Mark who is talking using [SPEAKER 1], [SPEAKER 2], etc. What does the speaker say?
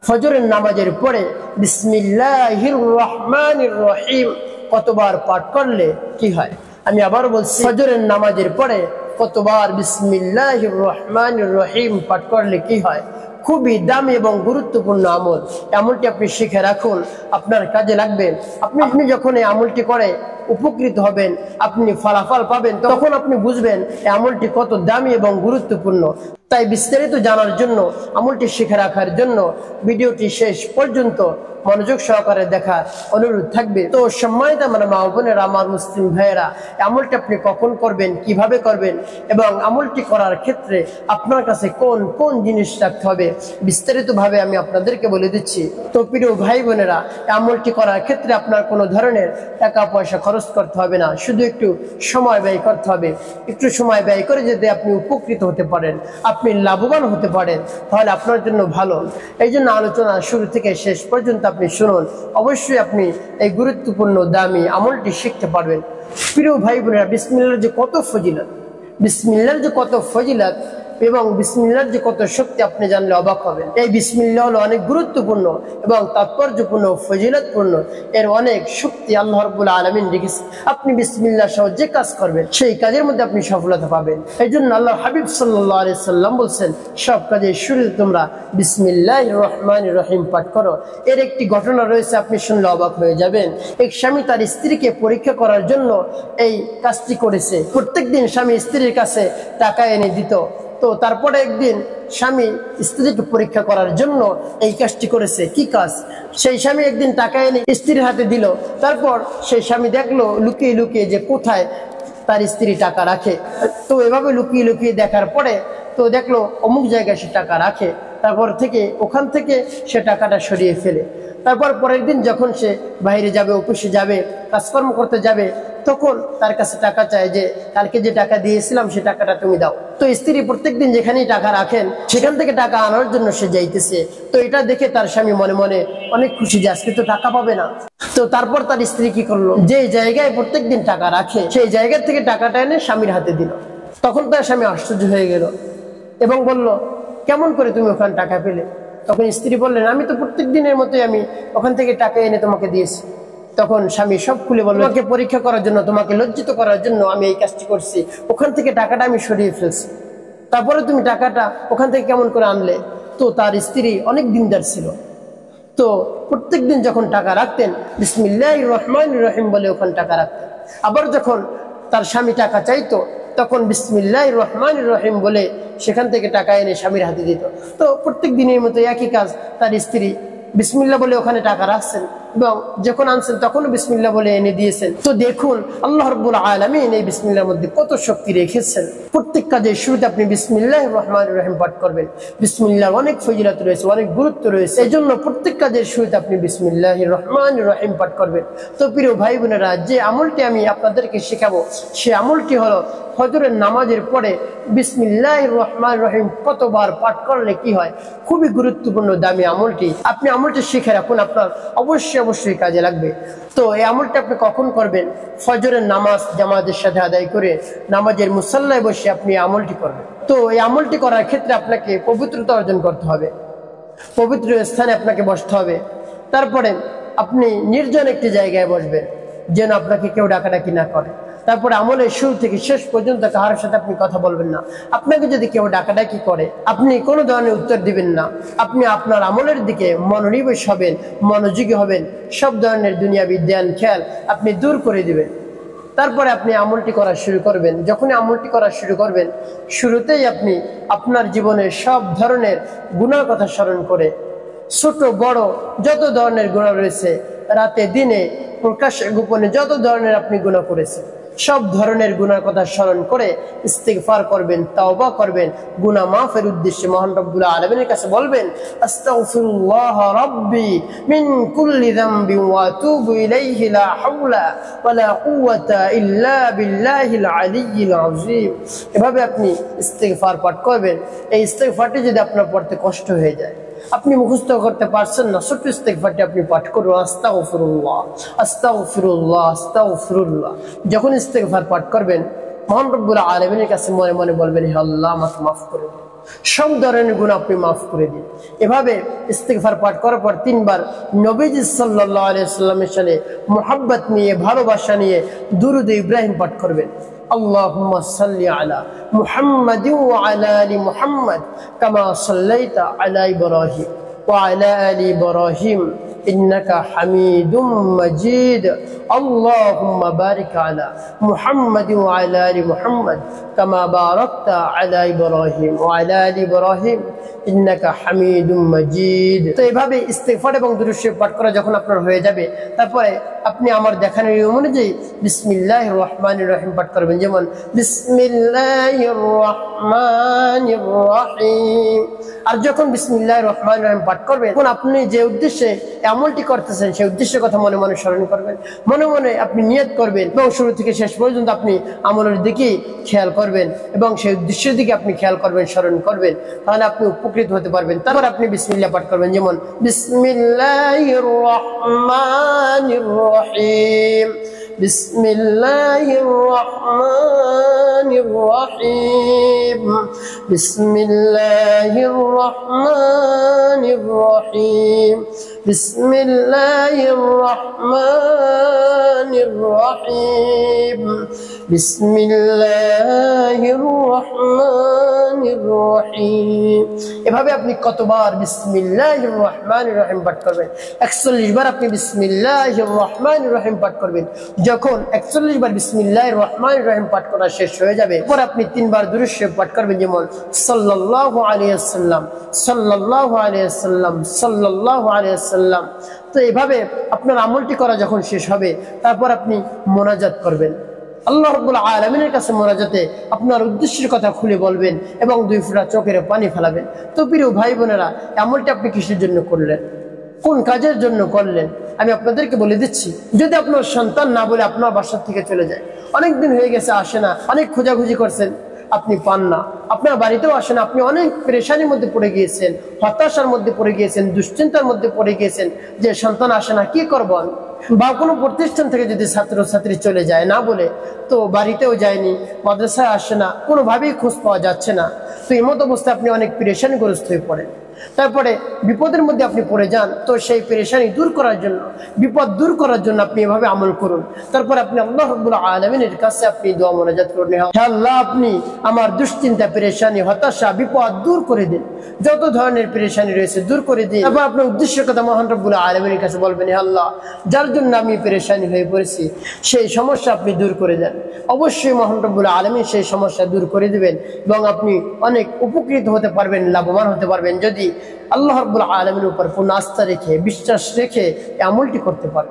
[SPEAKER 1] ফজরের নামাজের পরে বিসমিল্লাহির রহমানির রহিম কতবার পাঠ করলে কি হয়? আমি আবার বলছি, ফজরের নামাজের পরে কতবার বিসমিল্লাহির রহমানির রহিম পাঠ করলে কি হয়? খুবই দামি এবং গুরুত্বপূর্ণ আমল। আমলটি আপনি শিখে রাখুন, আপনার কাজে লাগবে। আপনি যখন এই আমলটি করে উপকৃত হবেন, আপনি ফলাফল পাবেন, তখন আপনি বুঝবেন এই আমলটি কত দামি এবং গুরুত্বপূর্ণ। তাই বিস্তারিত জানার জন্য, আমলটি শিখে রাখার জন্য ভিডিওটি শেষ পর্যন্ত মনোযোগ সহকারে দেখার অনুরোধ থাকবে। তো সম্মানিত আমার মা বোনেরা, আমার মুসলিম ভাইয়েরা, আমলটি আপনি কখন করবেন, কিভাবে করবেন এবং আমলটি করার ক্ষেত্রে আপনার কাছে কোন কোন জিনিস রাখতে হবে বিস্তারিতভাবে আমি আপনাদেরকে বলে দিচ্ছি। তো প্রিয় ভাই বোনেরা, আমলটি করার ক্ষেত্রে আপনার কোনো ধরনের টাকা পয়সা খরচ করতে হবে না, শুধু একটু সময় ব্যয় করতে হবে। একটু সময় ব্যয় করে যদি আপনি উপকৃত হতে পারেন, আপনি লাভবান হতে পারেন, তাহলে আপনার জন্য ভালো। এই জন্য আলোচনা শুরু থেকে শেষ পর্যন্ত আপনি শুনুন, অবশ্যই আপনি এই গুরুত্বপূর্ণ দামি আমলটি শিখতে পারবেন। প্রিয় ভাই বোনেরা, বিসমিল্লাহর যে কত ফজিলত, বিসমিল্লাহর যে কত ফজিলত এবং বিসমিল্লাহর যে কত শক্তি আপনি জানলে অবাক হবেন। এই বিসমিল্লাহ হলো অনেক গুরুত্বপূর্ণ এবং তাৎপর্যপূর্ণ, ফজিলতপূর্ণ। এর অনেক শক্তি আল্লাহ রাব্বুল আলামিন রেখেছেন। আপনি বিসমিল্লাহ সহ যে কাজ করবেন, সেই কাজের মধ্যে আপনি সফলতা পাবেন। এই জন্য আল্লাহ হাবিব সাল্লাল্লাহু আলাইহি সাল্লাম বলছেন, সব কাজে শুরুতে তোমরা বিসমিল্লাহির রহমানির রহিম পাঠ করো। এর একটি ঘটনা রয়েছে, আপনি শুনলে অবাক হয়ে যাবেন। এক স্বামী তার স্ত্রীকে পরীক্ষা করার জন্য এই কাজটি করেছে। প্রত্যেকদিন স্বামী স্ত্রীর কাছে টাকা এনে দিত। তো তারপরে একদিন স্বামী স্ত্রীকে পরীক্ষা করার জন্য এই কাজটি করেছে। কি কাজ? সেই স্বামী একদিন টাকা এনে স্ত্রীর হাতে দিল। তারপর সেই স্বামী দেখলো লুকিয়ে লুকিয়ে যে কোথায় তার স্ত্রী টাকা রাখে। তো এভাবে লুকিয়ে লুকিয়ে দেখার পরে তো দেখলো অমুক জায়গায় সে টাকা রাখে। তারপর থেকে ওখান থেকে সে টাকাটা সরিয়ে ফেলে। তারপর পরের দিন যখন সে বাইরে যাবে, অফিসে যাবে, কাজকর্ম করতে যাবে, তখন তার কাছে টাকা চায় যে কালকে যে টাকা দিয়েছিলাম সে টাকাটা তুমি দাও। তো স্ত্রী প্রত্যেকদিন যেখানেই টাকা রাখেন সেখান থেকে টাকা আনার জন্য সে যাইতেছে। তো এটা দেখে তার স্বামী মনে মনে অনেক খুশি যে আজকে তো টাকা পাবে না। তো তারপর তার স্ত্রী কি করলো, যে জায়গায় প্রত্যেকদিন টাকা রাখে সেই জায়গা থেকে টাকাটা এনে স্বামীর হাতে দিল। তখন তার স্বামী আশ্চর্য হয়ে গেল এবং বলল, কেমন করে তুমি ওখানে টাকা পেলে? তখন স্ত্রী বললেন, আমি তো প্রত্যেক দিনের মতোই আমি ওখান থেকে টাকা এনে তোমাকে দিয়েছি। তখন স্বামী সব খুলে বলল, তোমাকে পরীক্ষা করার জন্য, তোমাকে লজ্জিত করার জন্য আমি এই কাজটি করছি। ওখান থেকে টাকাটা আমি সরিয়ে ফেলছি, তারপরে তুমি টাকাটা ওখান থেকে কেমন করে আনলে? তো তার স্ত্রী অনেক দিনদার ছিল। তো প্রত্যেকদিন যখন টাকা রাখতেন বিসমিল্লাহির রহমানির রহিম বলে ওখানে টাকা রাখতেন। আবার যখন তার স্বামী টাকা চাইতো তখন বিসমিল্লাহির রহমানির রহিম বলে সেখান থেকে টাকা এনে স্বামীর হাতে দিত। তো প্রত্যেক দিনের মতো একই কাজ তার স্ত্রী বিসমিল্লাহ বলে ওখানে টাকা রাখছেন এবং যখন আনছেন তখনও বিসমিল্লাহ বলে এনে দিয়েছেন। তো দেখুন আল্লাহ রাব্বুল আলামিন এই বিসমিল্লাহর মধ্যে কত শক্তি রেখেছেন। প্রত্যেক কাজের শুরুতে আপনি বিসমিল্লাহির রহমানির রহিম পাঠ করবেন। বিসমিল্লাহর অনেক ফজিলত রয়েছে, অনেক গুরুত্ব রয়েছে। এই জন্য প্রত্যেক কাজের শুরুতে আপনি বিসমিল্লাহির রহমানির রহিম পাঠ করবেন। তো প্রিয় ভাই বোনেরা, যে আমলটি আমি আপনাদেরকে শেখাবো সে আমলটি হলো ফজরের নামাজের পরে বিসমিল্লাহির রহমানির রহিম কতবার পাঠ করলে কি হয়। খুবই গুরুত্বপূর্ণ দামি আমলটি। আপনি আমলটি শিখে রাখুন, আপনার অবশ্যই কাজে লাগবে। তো এই আমলটি আপনি কখন করবেন? ফজরের নামাজ জামাতের সাথে আদায় করে নামাজের মুসাল্লায় বসে আপনি আমলটি করবেন। তো এই আমলটি করার ক্ষেত্রে আপনাকে পবিত্রতা অর্জন করতে হবে, পবিত্র স্থানে আপনাকে বসতে হবে। তারপরে আপনি নির্জন একটি জায়গায় বসবেন যেন আপনাকে কেউ ডাকাডাকি না করে। তারপরে আমলের শুরু থেকে শেষ পর্যন্ত কারোর সাথে আপনি কথা বলবেন না। আপনাকে যদি কেউ ডাকাডাকি করে আপনি কোনো ধরনের উত্তর দিবেন না। আপনি আপনার আমলের দিকে মনোনিবেশ হবেন, মনোযোগী হবেন। সব ধরনের দুনিয়াবি ধ্যান খেয়াল আপনি দূর করে দিবেন। তারপরে আপনি আমলটি করা শুরু করবেন। যখনই আমলটি করা শুরু করবেন, শুরুতেই আপনি আপনার জীবনের সব ধরনের গুনার কথা স্মরণ করে, ছোট বড় যত ধরনের গুনাহ রয়েছে, রাতে দিনে প্রকাশ্যে গোপনে যত ধরনের আপনি গুনাহ করেছেন সব ধরনের গুনার কথা স্মরণ করে ইস্তিগফার করবেন, তাওবা করবেন। গুনাহ মাফের উদ্দেশ্যে মহান রব্বুল আলামিনের কাছে বলবেন, আস্তাগফিরুল্লাহ রাব্বি মিন কুল্লি যামবি ওয়া আতুবু ইলাইহি লা হাওলা ওয়া লা কুওয়াতা ইল্লা বিল্লাহিল আলিয়্যিল আযীম। এভাবে আপনি ইস্তিগফার পাঠ করবেন। এই ইস্তিগফারটি যদি আপনার পড়তে কষ্ট হয়ে যায়, আপনি মুখস্থ করতে পারছেন না, ছোট্ট ইস্তিগফারটি আপনি পাঠ করুন, আস্তাগফিরুল্লাহ আস্তাগফিরুল্লাহ আস্তাগফিরুল্লাহ। যখন ইস্তিগফার পাঠ করবেন মহান রব্বুল আলামিনের কাছে মনে মনে বলবেন, হে আল্লাহ আমাকে মাফ করে দিন, সব ধরনের গুনাহ আপনি মাফ করে দিন। এভাবে ইস্তিগফার পাঠ করার পর 3 বার নবীজি সাল্লাল্লাহু আলাইহি ওয়াসাল্লামের সাথে মুহাব্বত নিয়ে, ভালোবাসা নিয়ে দুরূদ ইব্রাহিম পাঠ করবেন। আল্লাহুম্মা সাল্লি আলা মুহাম্মাদিন ওয়া আলা আলি মুহাম্মাদ কামা সাল্লাইতা আলা ইব্রাহিম ওয়া আলা আলি ইব্রাহিম إنك حميد مجيد اللهم بارك على محمد وعلى آل محمد كما باركت على إبراهيم وعلى آل إبراهيم إنك حميد مجيد। তো এইভাবে ইস্তিগফার এবং দুরূদ শরীফ পাঠ করা যখন আপনার হয়ে যাবে, তারপরে আপনি আমার দেখানোর নিয়ম অনুযায়ী বিসমিল্লাহির রহমানির রহিম পাঠ করবেন। যেমন বিসমিল্লাহির রহমানির রহিম। আর যখন বিসমিল্লাহির রহমানির রহিম পাঠ করবেন, তখন আপনি যে উদ্দেশ্যে আমলটি করতেছেন সেই উদ্দেশ্যের কথা মনে মনে স্মরণ করবেন, মনে মনে আপনি নিয়ত করবেন এবং শুরু থেকে শেষ পর্যন্ত আপনি আমলের দিকে খেয়াল করবেন এবং সেই উদ্দেশ্যের দিকে আপনি খেয়াল করবেন, স্মরণ করবেন, তাহলে আপনি উপকৃত হতে পারবেন। তারপর আপনি বিসমিল্লাহ পাঠ করবেন। যেমন বিসমিল্লাহির রহমানির রহিম, বিসমিল্লাহির রহমানির রহিম, বিসমিল্লাহির রহমানির রহিম, বিসমিল্লাহির রহমানির রহিম, বিসমিল্লাহির রহমানির রহিম। এভাবে আপনি কতবার বিসমিল্লাহির রহমানির রহিম পাঠ করবেন? 41 বার আপনি বিসমিল্লাহির রহমানির রহিম পাঠ করবেন। যখন 41 বার বিসমিল্লাহির রহমানির রহিম পাঠ করা শেষ হয়ে যাবে, এরপর আপনি 3 বার দুরূদ শরীফ পাঠ করবেন। যেমন সাল্লাল্লাহু আলাইহি ওয়াসাল্লাম, সাল্লাল্লাহু আলাইহি ওয়াসাল্লাম, সাল্লাল্লাহু আলাইহি ওয়াসাল্লাম। তো এইভাবে আপনার আমলটি করা যখন শেষ হবে, তারপর আপনি মোনাজাত করবেন। আল্লাহ রাব্বুল আলামিনের কাছে মোনাজাতে আপনার উদ্দেশ্যের কথা খুলে বলবেন এবং 2 ফোঁটা চোখের পানি ফেলাবেন। তো প্রিয় ভাই বোনেরা, আমলটি আপনি কিসের জন্য করলেন, কোন কাজের জন্য করলেন, আমি আপনাদেরকে বলে দিচ্ছি। যদি আপনার সন্তান না বলে আপনার বাসা থেকে চলে যায়, অনেক দিন হয়ে গেছে আসে না, অনেক খোঁজাখুঁজি করছেন, আপনি পান না, আপনার বাড়িতেও আসে না, আপনি অনেক পেরেশানির মধ্যে পড়ে গিয়েছেন, হতাশার মধ্যে পড়ে গিয়েছেন, দুশ্চিন্তার মধ্যে পড়ে গিয়েছেন যে সন্তান আসে না, কি করব আমি? বা কোনো প্রতিষ্ঠান থেকে যদি ছাত্রছাত্রী চলে যায় না বলে, তো বাড়িতেও যায়নি, মাদ্রাসায় আসে না, কোনোভাবেই খোঁজ পাওয়া যাচ্ছে না, তো এই মতো অবস্থায় আপনি অনেক পেরেশানিগ্রস্ত হয়ে পড়েন। তারপরে বিপদের মধ্যে আপনি পড়ে যান। তো সেই পেরেশানি দূর করার জন্য, বিপদ দূর করার জন্য আপনি এভাবে আমল করুন। তারপর আপনি আল্লাহ রাব্বুল আলামিনের কাছে আপনি দোয়া মোনাজাত করুন, হে আল্লাহ, আপনি আমার দুশ্চিন্তা, পেরেশানি, হতাশা, বিপদ দূর করে দিন, যত ধরনের পেরেশানি রয়েছে দূর করে দিন। তারপর আপনার উদ্দেশ্যের কথা মহান রব্বুল আলামিনের কাছে বলবেন, হে আল্লাহ, যার জন্য আমি পেরেশানি হয়ে পড়েছি সেই সমস্যা আপনি দূর করে দেন। অবশ্যই মহান রব্বুল আলামিন সেই সমস্যা দূর করে দিবেন এবং আপনি অনেক উপকৃত হতে পারবেন, লাভবান হতে পারবেন, যদি আল্লাহ রাব্বুল আলামিনের উপর পূর্ণ আস্থা রেখে, বিশ্বাস রেখে এই আমলটি করতে পারেন।